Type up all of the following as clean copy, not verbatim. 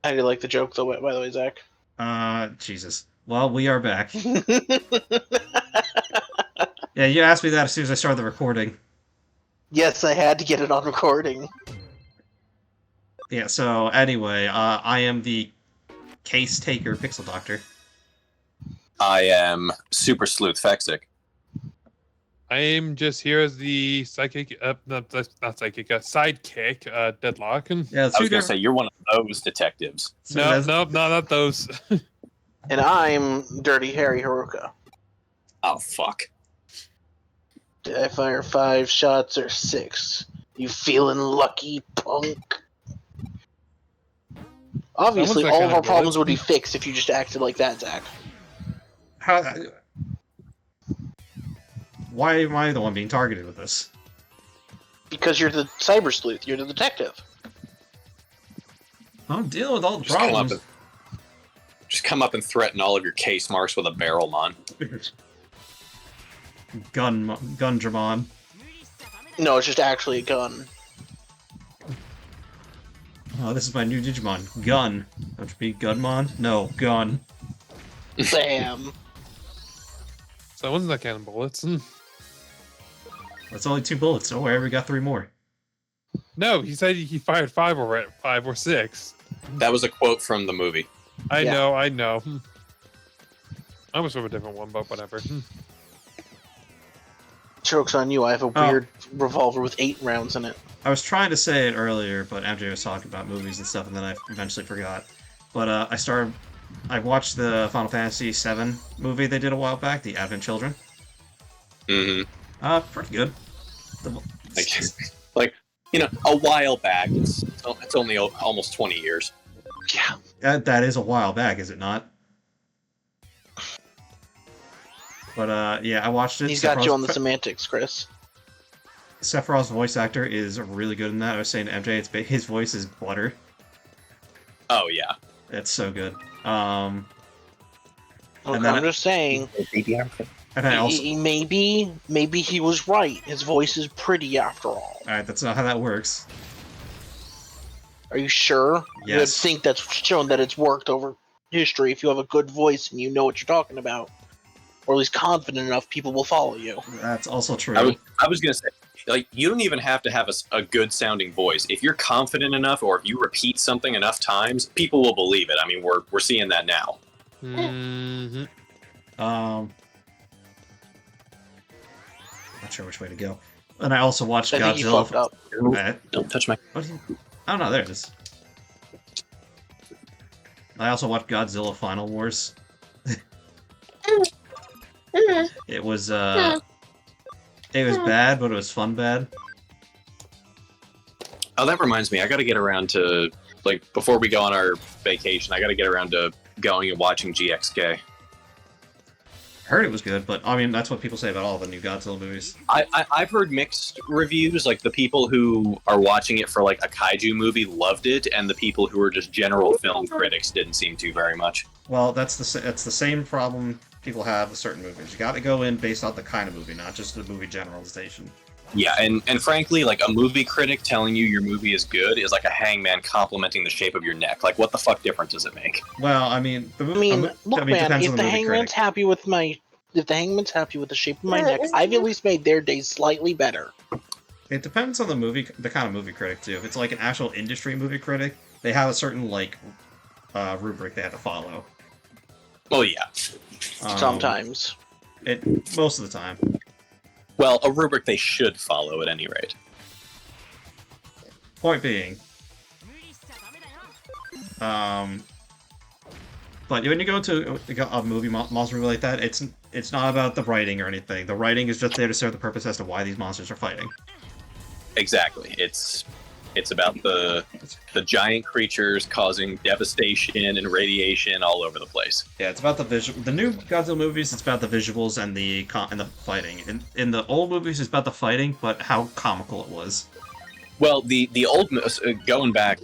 How do you like the joke, though, by the way, Zach? Jesus. Well, we are back. Yeah, you asked me that as soon as I started the recording. Yes, I had to get it on recording. Yeah, so anyway, I am the case taker pixel doctor. I am Super Sleuth Fexic. I'm just here as the psychic, not psychic, sidekick, Deadlock. Yeah, I was going to say, you're one of those detectives. No, not those. And I'm Dirty Harry Haruka. Oh, fuck. Did I fire 5 shots or 6? You feeling lucky, punk? Obviously, that all kind of our of problems bullet. would be fixed if you just acted like that, Zach. Why am I the one being targeted with this? Because you're the cyber sleuth. You're the detective. I'm dealing with all the Just problems. come up and threaten all of your case marks with a barrel mon. Gundramon. No, it's just actually a gun. Oh, this is my new Digimon. Gun. Don't you be Gunmon? No, gun. Bam. So it wasn't that kind of bullets. That's only 2 bullets. Don't worry, we got 3 more. No, he said he fired 5 or 6. That was a quote from the movie. I Yeah. know. I was from a different one, but whatever. Joke's on you. I have a weird revolver with 8 rounds in it. I was trying to say it earlier, but MJ was talking about movies and stuff, and then I eventually forgot. But I watched the Final Fantasy VII movie they did a while back, The Advent Children. Mm-hmm. Pretty good. A while back. It's only almost 20 years. Yeah. That is a while back, is it not? But yeah, I watched it. He's got you on the semantics, Chris. Sephiroth's voice actor is really good in that. I was saying to MJ, his voice is butter. Oh, yeah. It's so good. Look, and then I'm just saying. And I also, Maybe he was right. His voice is pretty after all. alright, that's not how that works. Are you sure? Yes. You would think that's shown that it's worked over history. If you have a good voice and you know what you're talking about, or at least confident enough, people will follow you. That's also true. I was going to say, you don't even have to have a good sounding voice. If you're confident enough, or if you repeat something enough times, people will believe it. I mean, we're seeing that now. Mm-hmm. Not sure which way to go. And I also watched I think you Godzilla. fucked up. Don't touch my... What do you... Oh no, there it is. I also watched Godzilla Final Wars. It was bad, but it was fun bad. Oh, that reminds me. I got to get around to, before we go on our vacation, I got to get around to going and watching GXK. Heard it was good, but I mean that's what people say about all the new Godzilla movies. I've heard mixed reviews. Like the people who are watching it for a kaiju movie loved it, and the people who are just general film critics didn't seem to very much. Well, that's the same problem people have with certain movies. You got to go in based on the kind of movie, not just the movie generalization. Yeah, and frankly, a movie critic telling you your movie is good is like a hangman complimenting the shape of your neck. What the fuck difference does it make? Well, I mean, Look, man, depends if on the movie hangman's critic. happy with the shape of my neck, I've at least made their days slightly better. It depends on the kind of movie critic too. If it's an actual industry movie critic, they have a certain rubric they have to follow. Oh yeah. Sometimes. Most of the time. Well, a rubric they should follow at any rate. Point being, but when you go to a monster movie like that, it's not about the writing or anything. The writing is just there to serve the purpose as to why these monsters are fighting. Exactly. It's about the giant creatures causing devastation and radiation all over the place. Yeah, it's about the visual. The new Godzilla movies, it's about the visuals and the fighting. In the old movies, it's about the fighting, but how comical it was. Well, the old going back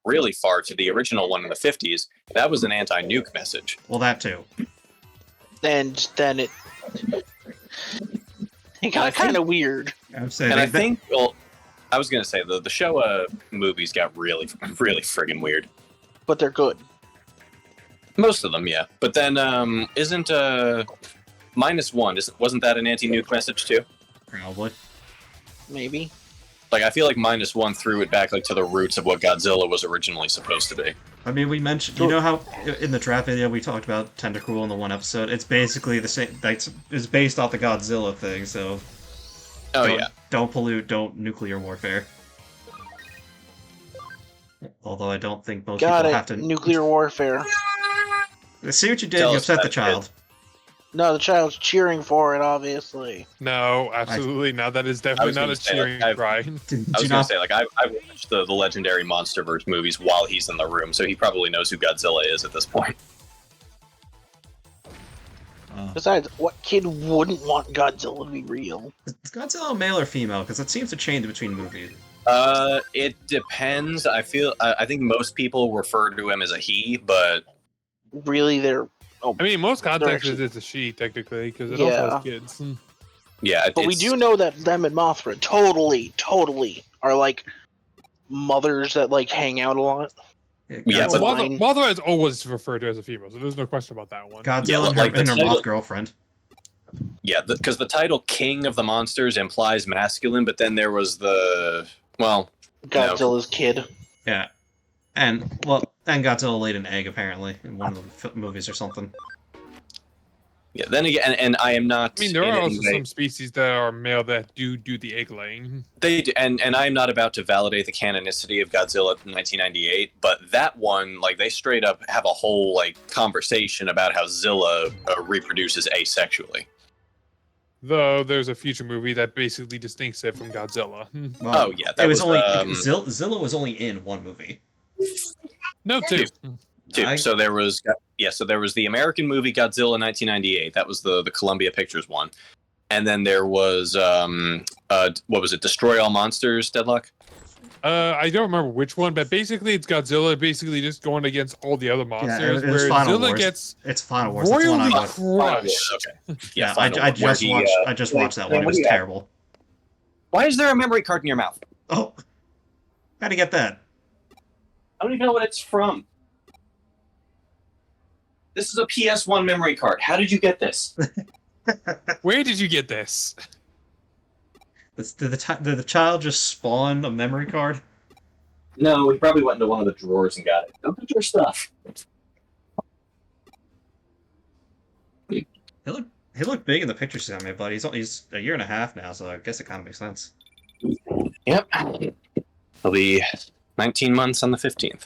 really far to the original one in the 50s, that was an anti-nuke message. Well, that too. And then it got kind of weird. I'm saying, and I think, well, I was gonna say the Showa movies got really, really friggin' weird. but they're good. Most of them, yeah. But then, isn't -1? Wasn't that an anti-nuke message too? Probably. Maybe. Like, I feel like -1 threw it back like to the roots of what Godzilla was originally supposed to be. I mean, we mentioned, you know how in the draft video we talked about Tentacruel in the one episode? It's basically the same, it's based off the Godzilla thing, so... Oh, yeah. Don't pollute, don't nuclear warfare. Although I don't think most Got people it. have to... Nuclear warfare. See what you did, Tell you us upset about the it, child. No, the child's cheering for it, obviously. No, absolutely not. That is definitely not a cheering cry. I was going to say, like, I watched the legendary MonsterVerse movies while he's in the room, so he probably knows who Godzilla is at this point. Besides, what kid wouldn't want Godzilla to be real? Is Godzilla male or female? Because it seems to change between movies. It depends. I think most people refer to him as a he, but... Really, they're... Oh, I mean, most contexts actually- it's a she, technically, because it also has kids. Yeah, but we do know that them and Mothra totally are like mothers that like hang out a lot. Yeah, but- Mothra is always referred to as a female, so there's no question about that one. Godzilla like and the her title- moth girlfriend. Yeah, because the title King of the Monsters implies masculine, but then there was the... Well, Godzilla's kid. Yeah. And Godzilla laid an egg, apparently, in one of the movies or something. yeah, then again, and I am not... I mean, there in are any also way- some species that are male that do the egg laying. They do, and I am not about to validate the canonicity of Godzilla from 1998, but that one, like, they straight up have a whole, like, conversation about how Zilla reproduces asexually. Though there's a future movie that basically distincts it from Godzilla. Well, Oh, yeah, that it was only um, Zilla was only in one movie. No, two. Two. So there was the American movie Godzilla 1998. That was the Columbia Pictures one, and then there was what was it? Destroy All Monsters, Deadlock. I don't remember which one, but basically it's Godzilla basically just going against all the other monsters, it was where Final Zilla Wars. gets It's Final Wars. That's the one I royally watched. crushed. Okay. Yeah, Final I Wars, where I just watched that one. It was terrible. Why is there a memory card in your mouth? Oh, how'd you get that? I don't even know what it's from. This is a PS1 memory card. How did you get this? Where did you get this? Did the child just spawn a memory card? No, he probably went into one of the drawers and got it. Don't touch your stuff. He looked big in the picture she sent me, but he's a year and a half now, so I guess it kind of makes sense. Yep. It'll be 19 months on the 15th.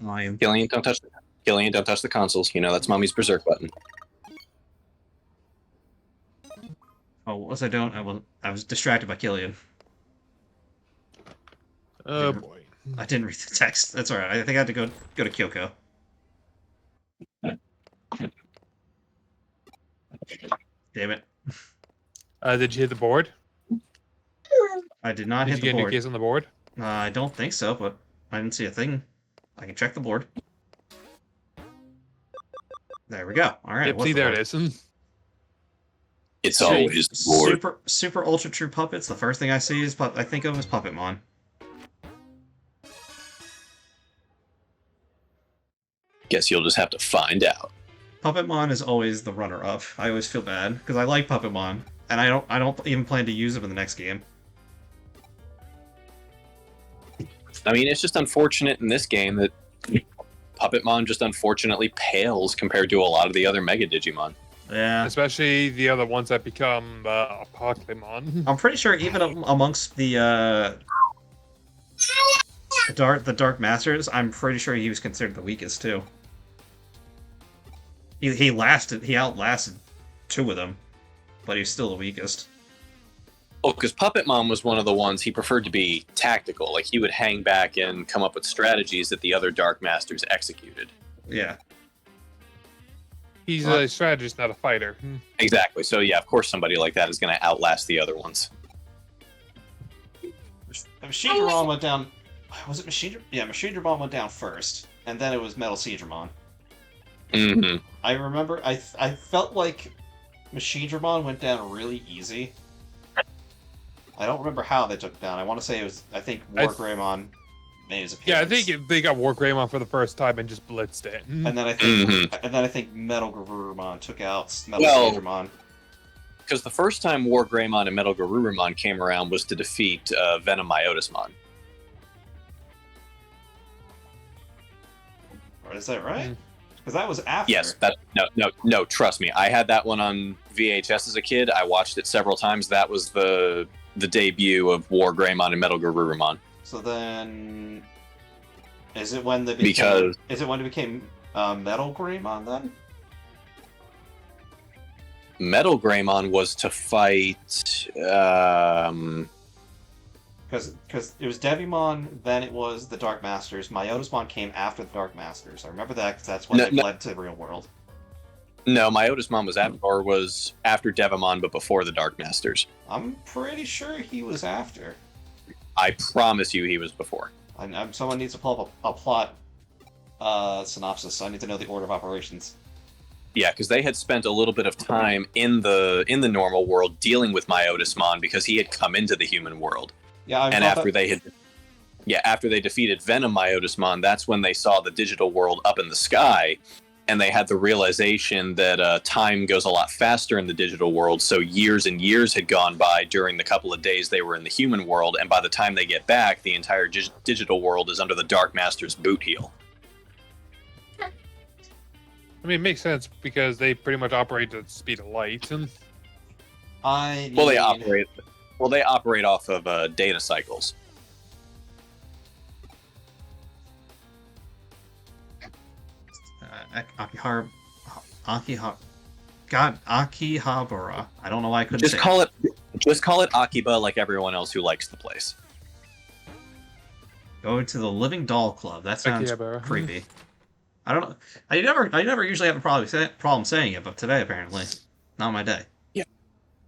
Killian, don't touch the consoles. You know that's mommy's berserk button. Oh, what was I doing? I was distracted by Killian. Oh boy. I didn't read the text. That's alright. I think I had to go to Kyoko. Damn it. Did you hit the board? I did not Did hit you the get any board. case on the board? I don't think so, but I didn't see a thing. I can check the board. There we go. All right. Yep, what's see, the there board? it is. It's always the board. Super Ultra True Puppets. The first thing I see is I think of as Puppetmon. Guess you'll just have to find out. Puppetmon is always the runner-up. I always feel bad because I like Puppetmon, and I don't even plan to use him in the next game. I mean, it's just unfortunate in this game that Puppetmon just unfortunately pales compared to a lot of the other Mega Digimon. Yeah. Especially the other ones that become Pokemon. I'm pretty sure even amongst the Dark Masters, I'm pretty sure he was considered the weakest too. He outlasted two of them, but he's still the weakest. Oh, because Puppetmon was one of the ones he preferred to be tactical. Like, he would hang back and come up with strategies that the other Dark Masters executed. Yeah. He's a strategist, not a fighter. Exactly. So, yeah, of course somebody like that is going to outlast the other ones. Machine Dramon went down. Was it Machine? Yeah, Machine Dramon went down first, and then it was Metal Seedramon. Mm-hmm. I remember. I felt like Machine Dramon went down really easy. I don't remember how they took it down. I want to say it was. I think I- War Greymon made his Yeah, I appearance. think they got War Greymon for the first time and just blitzed it. And then I think. Mhm. And then I think Metal Garurumon took out Metal Well- Sagermon. Because the first time War Greymon and Metal Garurumon came around was to defeat Venom Myotismon. Is that right? Mm. Because that was after. Yes, that no. Trust me, I had that one on VHS as a kid. I watched it several times. That was the debut of War Greymon and Metal Garurumon. So then, is it when they became? Because- Is it when it became Metal Greymon then? Metal Greymon was to fight. Because it was Devimon, then it was the Dark Masters. Myotismon came after the Dark Masters. I remember that because that's when No, they no. fled to the real world. No, Myotismon was after Devimon, but before the Dark Masters. I'm pretty sure he was after. I promise you, he was before. Someone needs to pull up a plot synopsis. So I need to know the order of operations. Yeah, because they had spent a little bit of time in the normal world dealing with Myotismon because he had come into the human world. Yeah, And after they defeated Venom Myotismon, that's when they saw the digital world up in the sky, and they had the realization that time goes a lot faster in the digital world. So years and years had gone by during the couple of days they were in the human world, and by the time they get back, the entire digital world is under the Dark Master's boot heel. I mean, it makes sense because they pretty much operate at the speed of light. And Well, they operate off of data cycles. Akihabara. I don't know why I couldn't Just say call it Akiba, like everyone else who likes the place. Go to the Living Doll Club. That sounds Akihabara. creepy. I don't know. I never usually have a problem saying it, but today apparently, not my day.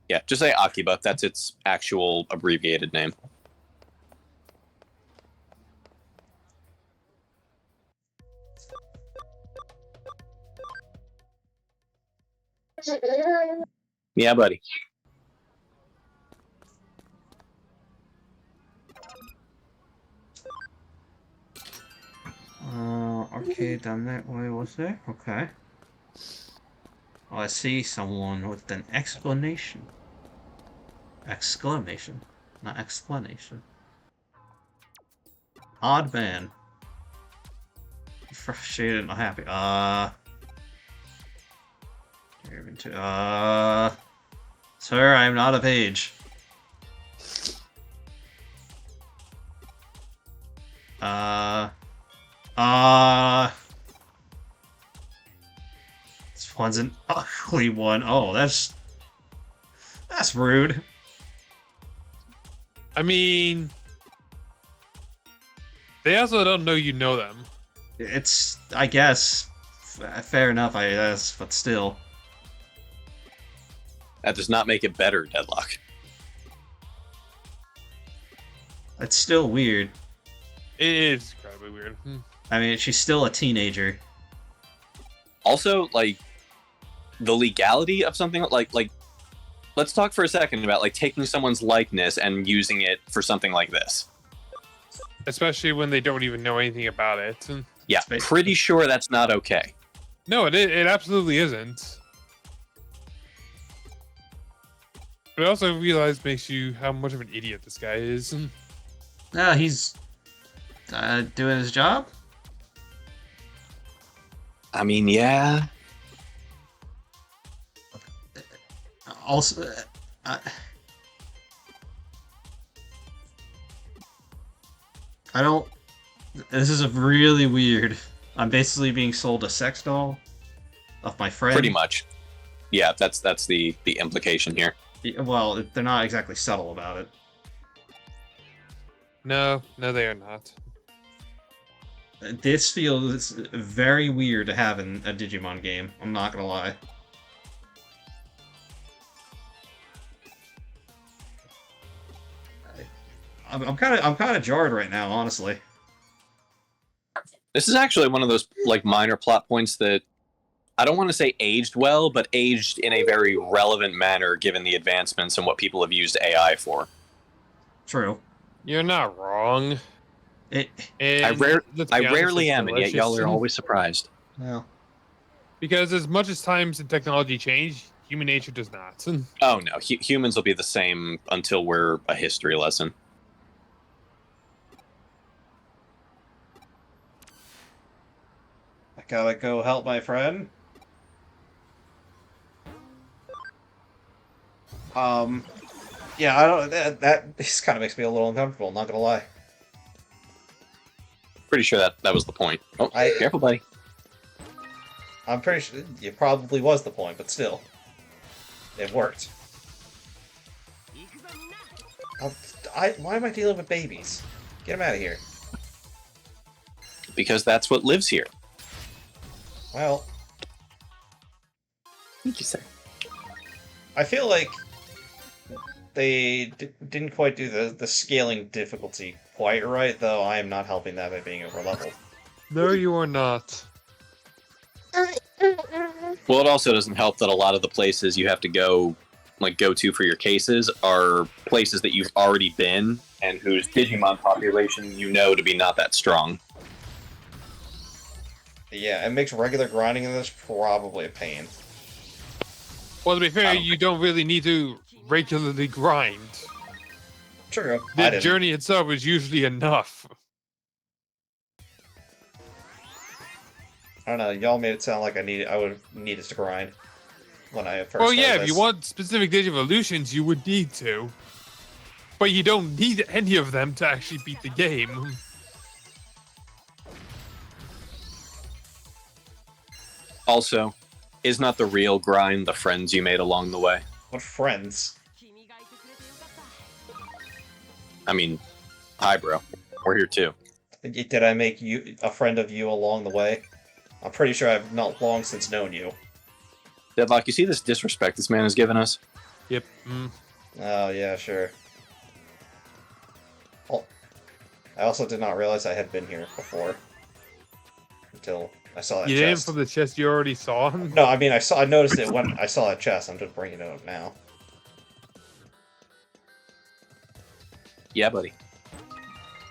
Yeah, just say Akiba. That's its actual abbreviated name. Yeah, buddy. Arcade down that way, was there? Okay. Oh, I see someone with an explanation. Exclamation, not explanation. Odd man. Frustrated, not happy. Sir, I am not of age. This one's an ugly one. Oh, that's rude. I mean, they also don't know you know them. It's, I guess, fair enough, I guess, but still. That does not make it better, Deadlock. It's still weird. It is incredibly weird. I mean, she's still a teenager. Also, like, the legality of something like let's talk for a second about like taking someone's likeness and using it for something like this. Especially when they don't even know anything about it. Yeah, pretty sure that's not okay. No, it absolutely isn't. But I also realize makes you how much of an idiot this guy is. He's doing his job. I mean, yeah. Also, I don't. This is a really weird. I'm basically being sold a sex doll of my friend. Pretty much. Yeah, that's the implication here. Well, they're not exactly subtle about it. No, they are not. This feels very weird to have in a Digimon game. I'm not gonna lie. I'm kind of jarred right now, honestly. This is actually one of those like minor plot points that I don't want to say aged well, but aged in a very relevant manner given the advancements and what people have used AI for. True. You're not wrong. It. And let's I be honest, rarely it's am, and yet y'all delicious. are always surprised. Well. Because as much as times and technology change, human nature does not. Oh no, humans will be the same until we're a history lesson. I gotta go help my friend. Yeah, I don't. That just kind of makes me a little uncomfortable. Not gonna lie. Pretty sure that was the point. Oh, careful, buddy. I'm pretty sure it probably was the point, but still, it worked. Why am I dealing with babies? Get them out of here. Because that's what lives here. Well, Thank you, sir. I feel like they didn't quite do the scaling difficulty quite right, though I am not helping that by being over-leveled. No, you are not. Well, it also doesn't help that a lot of the places you have to go to for your cases are places that you've already been and whose Digimon population you know to be not that strong. Yeah, it makes regular grinding in this probably a pain. Well, to be fair, you don't really need to regularly grind. True. The journey itself is usually enough. I don't know. Y'all made it sound like I would have needed to grind when I first. Well, started yeah, this. if you want specific Digivolutions, you would need to. But you don't need any of them to actually beat the game. Also, is not the real grind the friends you made along the way? What friends? I mean, hi, bro. We're here too. Did I make you a friend of you along the way? I'm pretty sure I've not long since known you. Deadlock, you see this disrespect this man has given us? Yep. Oh yeah, sure. Oh, I also did not realize I had been here before until I saw that You didn't chest. from the chest you already saw? No, I mean I noticed it when I saw that chest. I'm just bringing it up now. Yeah, buddy.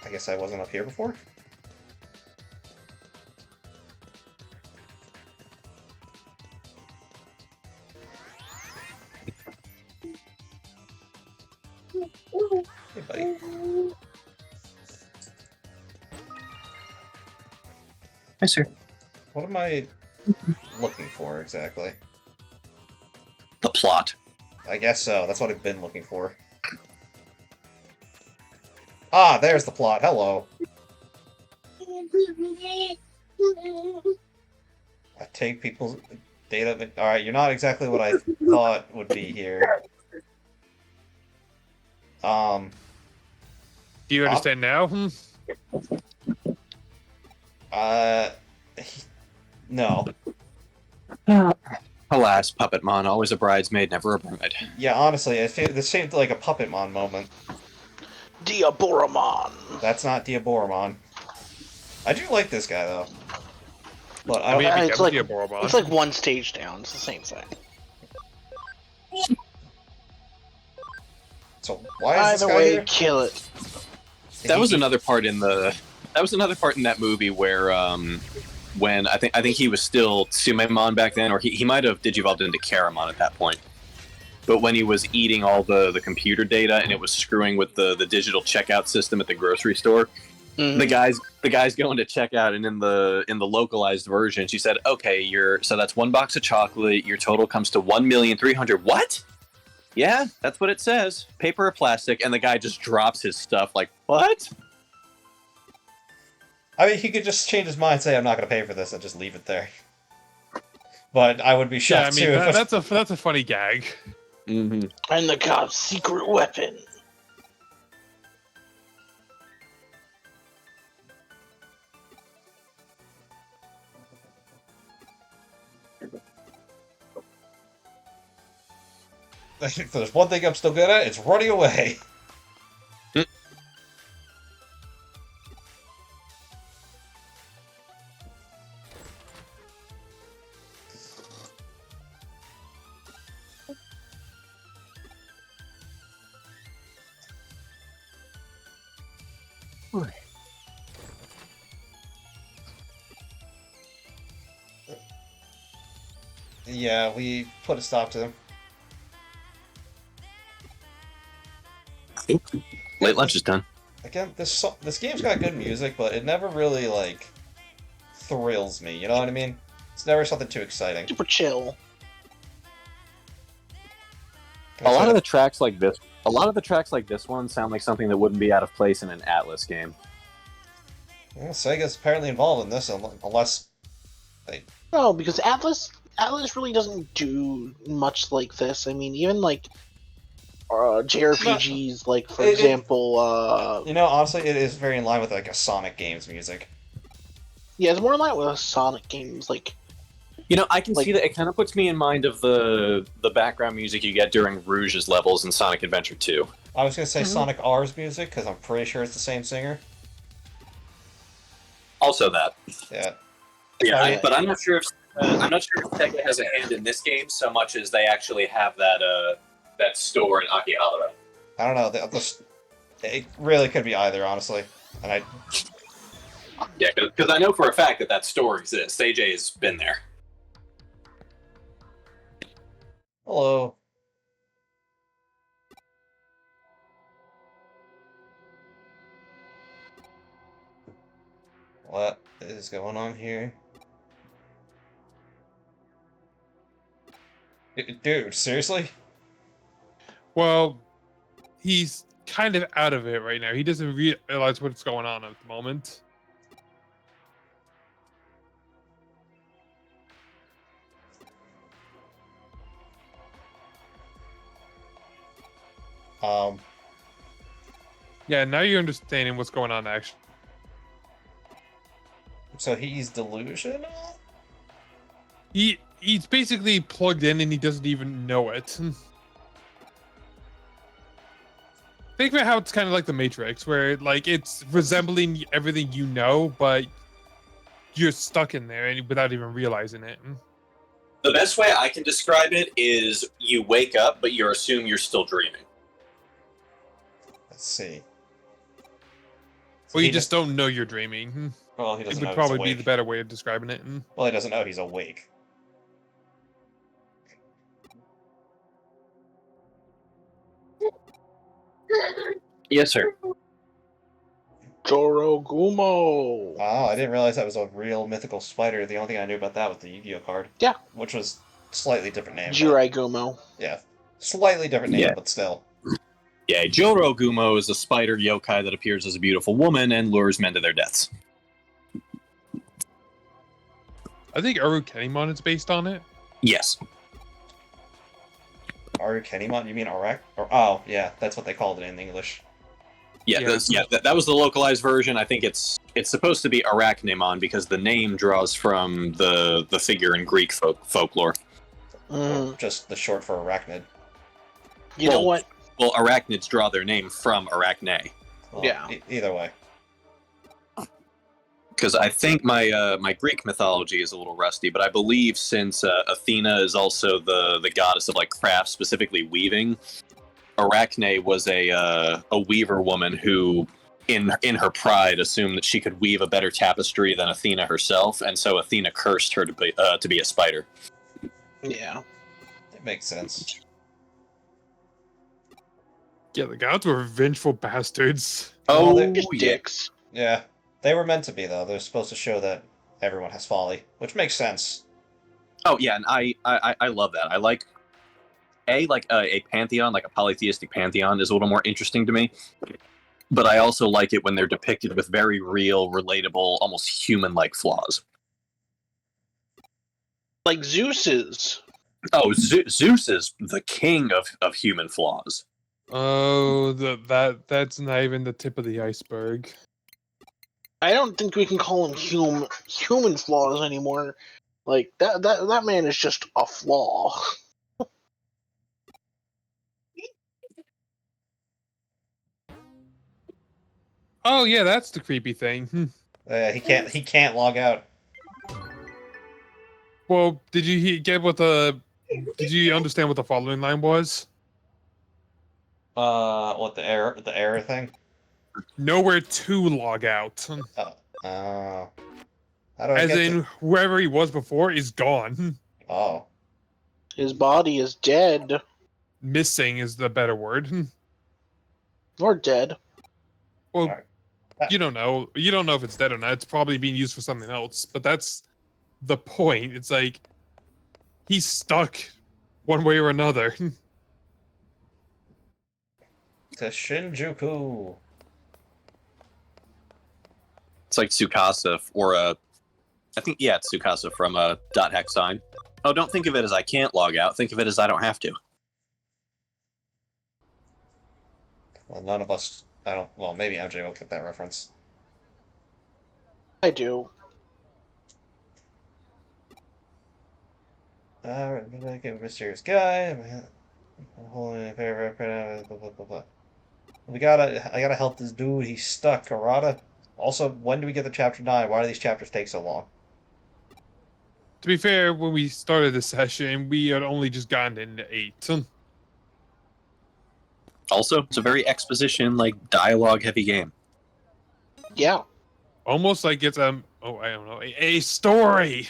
I guess I wasn't up here before. Hey, buddy. Hi, sir. What am I looking for exactly? The plot. I guess so. That's what I've been looking for. Ah, there's the plot. Hello. I take people's data. Alright, you're not exactly what I thought would be here. Do you understand now? No. Alas, Puppetmon, always a bridesmaid, never a bride. Yeah, honestly, this seemed like a Puppetmon moment. Diaboramon. That's not Diaboramon. I do like this guy, though. But I I don't... mean, it's like Diaboramon. it's like one stage down. It's the same thing. So, why is this Either guy way, here? kill it. That was another part in that movie where when I think he was still Sumemon back then, or he might have digivolved into Karamon at that point. But when he was eating all the computer data and it was screwing with the digital checkout system at the grocery store, the guy's going to checkout, and in the localized version, she said, "Okay, so that's one box of chocolate. Your total comes to 1,300,000." What? Yeah, that's what it says. Paper or plastic, and the guy just drops his stuff like, what? I mean, he could just change his mind and say, I'm not going to pay for this, and just leave it there. But I would be Yeah, I shocked, mean, too. that's a funny gag. Mm-hmm. And the cop's secret weapon. If there's one thing I'm still good at, it's running away. Yeah, we put a stop to them. Late lunch is done. Again, this game's got good music, but it never really like thrills me. You know what I mean? It's never something too exciting. Super chill. A lot of the tracks like this one sound like something that wouldn't be out of place in an Atlas game. Well, Sega's apparently involved in this, unless they. No, because Atlas really doesn't do much like this. I mean, even like JRPGs, like for example, honestly, it is very in line with like a Sonic game's music. Yeah, it's more in line with Sonic games, like. I can see that it kind of puts me in mind of the background music you get during Rouge's levels in Sonic Adventure 2. I was gonna say Sonic R's music because I'm pretty sure it's the same singer. Also that. Yeah. Yeah, but I'm not sure if Sega has a hand in this game so much as they actually have that store in Akihabara. I don't know. It really could be either, honestly. And Yeah, because I know for a fact that store exists. AJ has been there. Hello. What is going on here? Dude, seriously? Well, he's kind of out of it right now. He doesn't realize what's going on at the moment. Yeah, now you're understanding what's going on, actually. So he's delusional? He's basically plugged in and he doesn't even know it. Think about how it's kind of like the Matrix, where like it's resembling everything you know, but you're stuck in there and without even realizing it. The best way I can describe it is you wake up, but you assume you're still dreaming. Let's see. So well, you just don't know you're dreaming. Well, he doesn't know. It would probably be the better way of describing it. Well, he doesn't know he's awake. Yes, sir. Jorogumo. Oh, I didn't realize that was a real mythical spider. The only thing I knew about that was the Yu-Gi-Oh card. Yeah. Which was slightly different name. Jiraigumo. Yeah. Slightly different name, but still. Yeah, Jorogumo is a spider yokai that appears as a beautiful woman and lures men to their deaths. I think Arukenimon is based on it. Yes. Arukenimon? You mean oh, yeah, that's what they called it in English. Yeah, that was the localized version. I think it's supposed to be Arachnimon because the name draws from the figure in Greek folklore. Just the short for arachnid. You know what? Well, arachnids draw their name from arachne. Well, yeah. Either way. Because I think my Greek mythology is a little rusty, but I believe since Athena is also the goddess of like craft, specifically weaving, Arachne was a weaver woman who, in her pride, assumed that she could weave a better tapestry than Athena herself, and so Athena cursed her to be a spider. Yeah, it makes sense. Yeah, the gods were vengeful bastards. Oh, dicks. Yeah, they were meant to be though. They're supposed to show that everyone has folly, which makes sense. Oh yeah, and I love that. I like a pantheon, like a polytheistic pantheon, is a little more interesting to me. But I also like it when they're depicted with very real, relatable, almost human-like flaws. Like Zeus's. Oh, Zeus is the king of human flaws. Oh, that's not even the tip of the iceberg. I don't think we can call him human flaws anymore. Like that man is just a flaw. Oh yeah, that's the creepy thing. He can't log out. Well, did you understand what the following line was? What the error thing? Nowhere to log out. How do I As get in, whoever he was before is gone. Oh. His body is dead. Missing is the better word. Or dead. Well, Alright. you don't know. You don't know if it's dead or not. It's probably being used for something else. But that's the point. It's like he's stuck one way or another. To Shinjuku. It's like Tsukasa or I think it's Tsukasa from Dot Hack Sign. Oh, don't think of it as I can't log out. Think of it as I don't have to. Well, none of us. I don't. Well, maybe MJ will get that reference. I do. Like a mysterious guy. Holding favorite. Blah blah blah blah. I gotta help this dude. He's stuck. Arata. Also, when do we get to chapter 9? Why do these chapters take so long? To be fair, when we started this session, we had only just gotten into 8. Also, it's a very exposition, like dialogue-heavy game. Yeah. Almost like it's I don't know, a story.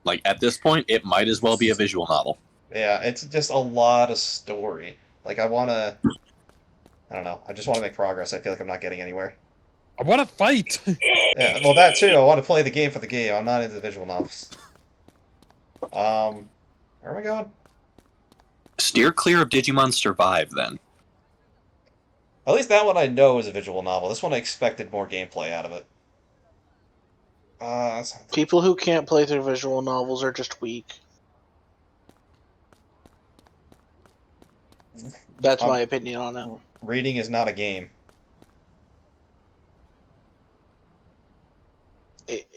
Like at this point, it might as well be a visual novel. Yeah, it's just a lot of story. Like I don't know. I just want to make progress. I feel like I'm not getting anywhere. I want to fight. Yeah, well, that too. I want to play the game for the game. I'm not into the visual novels. Where am I going? Steer clear of Digimon Survive, then. At least that one I know is a visual novel. This one I expected more gameplay out of it. People who can't play through visual novels are just weak. That's my opinion on it. Reading is not a game.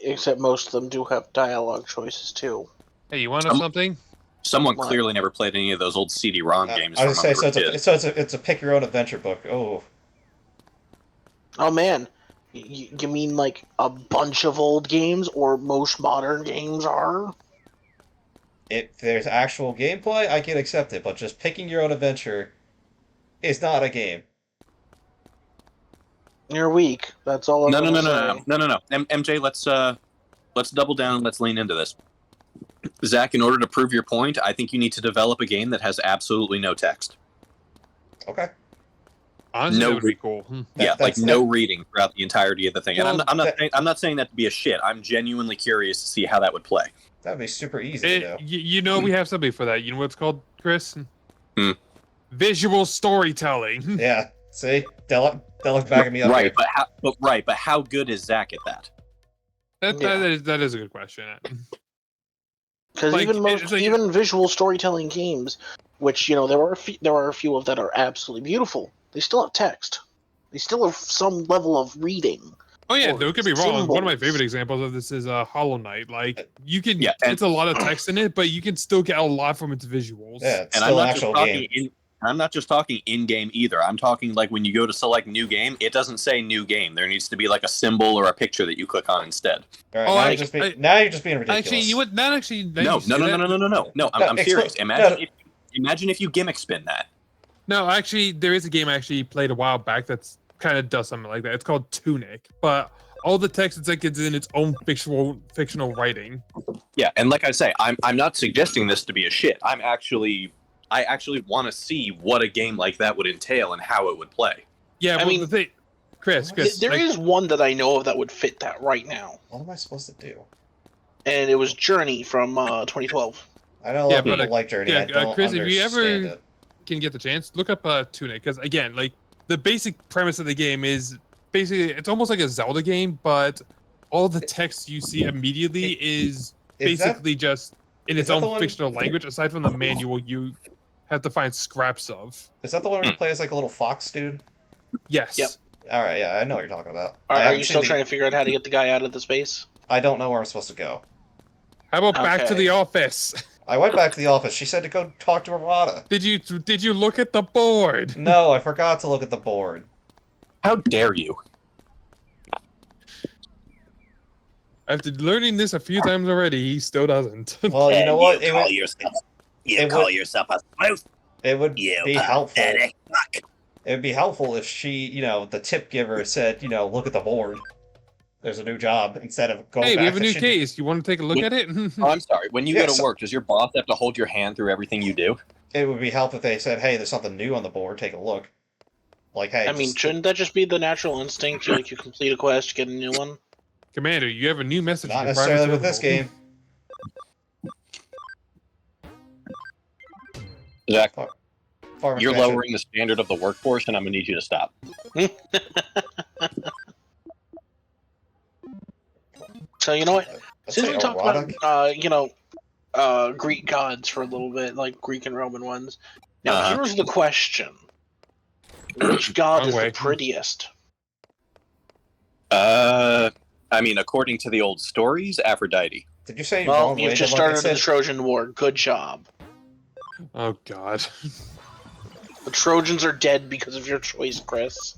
Except most of them do have dialogue choices too. Hey, you want to know something? Someone What? clearly never played any of those old CD-ROM games. I was from gonna say, when we were kids. it's a pick your own adventure book. Oh, Oh man, you mean like a bunch of old games, or most modern games are? if there's actual gameplay, I can accept it. But just picking your own adventure is not a game. You're weak. That's all I'm No. gonna say. MJ, let's double down. Let's lean into this. Zach, in order to prove your point, I think you need to develop a game that has absolutely no text. Okay. Honestly, No that would be cool. No reading throughout the entirety of the thing. Well, And I'm not saying that to be a shit. I'm genuinely curious to see how that would play. That'd be super easy to do. You know, we have somebody for that. You know what it's called, Chris? Hmm. Visual storytelling. Yeah. See, Delic backing me up. Right, Here. but how good is Zach at that? That is a good question. Because Like, even visual storytelling games, which there are a few of that are absolutely beautiful. They still have text. They still have some level of reading. Oh yeah, Or don't get me wrong. One of my symbols. favorite examples of this is Hollow Knight. Like you can, Yeah, and- it's a lot of text in it, but you can still get a lot from its visuals. Yeah, it's And still an actual game. I'm not just talking in-game either. I'm talking like when you go to select new game, it doesn't say new game. There needs to be like a symbol or a picture that you click on instead. All right, Oh, now you're just being ridiculous. Actually, you would not actually. No. I'm serious. Imagine if you gimmick spin that. No, actually, there is a game I actually played a while back that's kind of does something like that. It's called Tunic, but all the text it's in its own fictional writing. Yeah, and like I say, I'm not suggesting this to be a shit. I actually want to see what a game like that would entail and how it would play. Yeah, I mean, the thing, Chris, There is one that I know of that would fit that right now, What am I supposed to do? and it was Journey from 2012. I know a lot of people like Journey. yeah, I don't Chris, if you understand ever it. can get the chance, look up Tunic, because again, like the basic premise of the game is basically it's almost like a Zelda game, but all the text you see immediately is basically just in its that the own one- fictional language, aside from the manual you have to find scraps of. Is that the one where you play as like a little fox dude? Yes. Yep. All right, yeah, I know what you're talking about. Are you still trying to figure out how to get the guy out of the space? I don't know where I'm supposed to go. How about back to Okay. the office? I went back to the office. She said to go talk to Arata. Did you look at the board? No, I forgot to look at the board. How dare you? After learning this a few times already, he still doesn't. Well, you know what? You call yourself a sleuth? It would You be helpful. pathetic fuck. It would be helpful if she, the tip giver said, look at the board. there's a new job instead of going Hey, back we have a to new shitty- case. You want to take a look Wait. at it? Oh, I'm sorry. When you Yeah, go to so- work, does your boss have to hold your hand through everything you do? It would be help if they said, "Hey, there's something new on the board. Take a look." Like, hey, I mean, just- shouldn't that just be the natural instinct? You complete a quest, get a new one. Commander, you have a new message. not in your private necessarily with this terminal. game. Zach, Farm you're expansion. lowering the standard of the workforce, and I'm gonna need you to stop. So you know what? Let's Since say we talked erotic. about Greek gods for a little bit, like Greek and Roman ones. Now Uh-huh. here's the question: which god Wrong is way. the prettiest? I mean, according to the old stories, Aphrodite. Did you say Well, wrong you've way? just Dylan? It started said- the Trojan War. Good job. Oh God. The Trojans are dead because of your choice, Chris.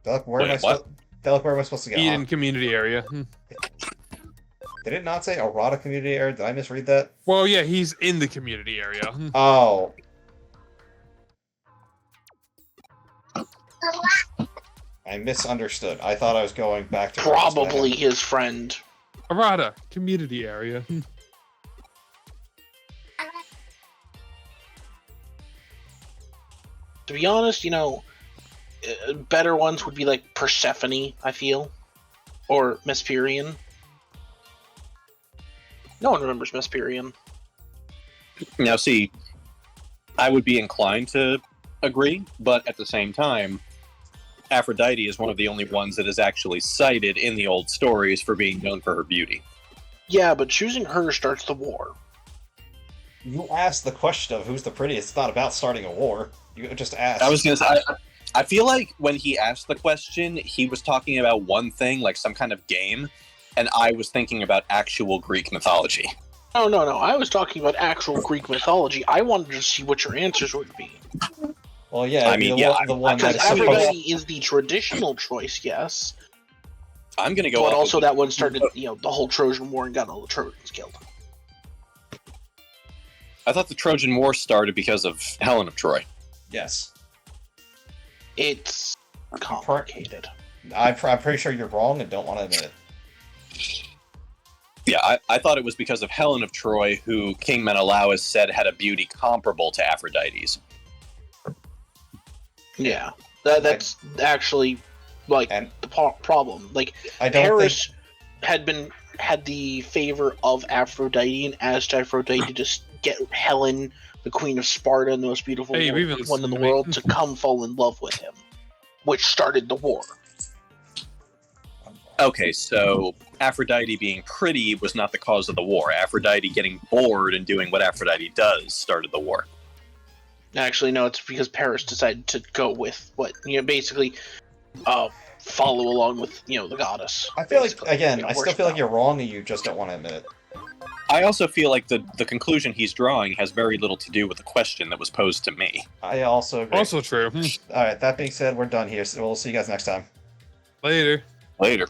Dylan, where am I Wait, what? supposed? Dylan, where am I supposed to get? Eden community area. Did it not say Arata community area? Did I misread that? Well, yeah, he's in the community area. Oh. I misunderstood. I thought I was going back to Probably his friend. Arata, community area. To be honest, better ones would be like Persephone, I feel, or Mesperian. No one remembers Mesperian. Now, see, I would be inclined to agree, but at the same time, Aphrodite is one of the only ones that is actually cited in the old stories for being known for her beauty. Yeah, but choosing her starts the war. You asked the question of who's the prettiest. It's not about starting a war. You just asked. I was gonna say, I feel like when he asked the question, he was talking about one thing, like some kind of game, and I was thinking about actual Greek mythology. No. I was talking about actual Greek mythology. I wanted to see what your answers would be. Well, yeah. I mean, yeah, the one Because that's supposed. Aphrodite is the traditional choice, yes. I'm gonna go. But off also with- that one started, the whole Trojan War and got all the Trojans killed. I thought the Trojan War started because of Helen of Troy. Yes. It's complicated. I'm pretty sure you're wrong and don't want to admit it. Yeah, I thought it was because of Helen of Troy, who King Menelaus said had a beauty comparable to Aphrodite's. Yeah. That's actually, like, And the problem. Like, I don't Paris had the favor of Aphrodite and asked Aphrodite to get Helen, the queen of Sparta and the most beautiful Hey, we've been one in the listening to me. world, to come fall in love with him, which started the war. Okay, so Aphrodite being pretty was not the cause of the war. Aphrodite getting bored and doing what Aphrodite does started the war. Actually, no, it's because Paris decided to go with what, basically follow along with, the goddess. I feel like, basically. again, I still worship feel like her. you're wrong and you just don't want to admit it. I also feel like the conclusion he's drawing has very little to do with the question that was posed to me. I also agree. Also true. Alright, that being said, we're done here, so we'll see you guys next time. Later. Later.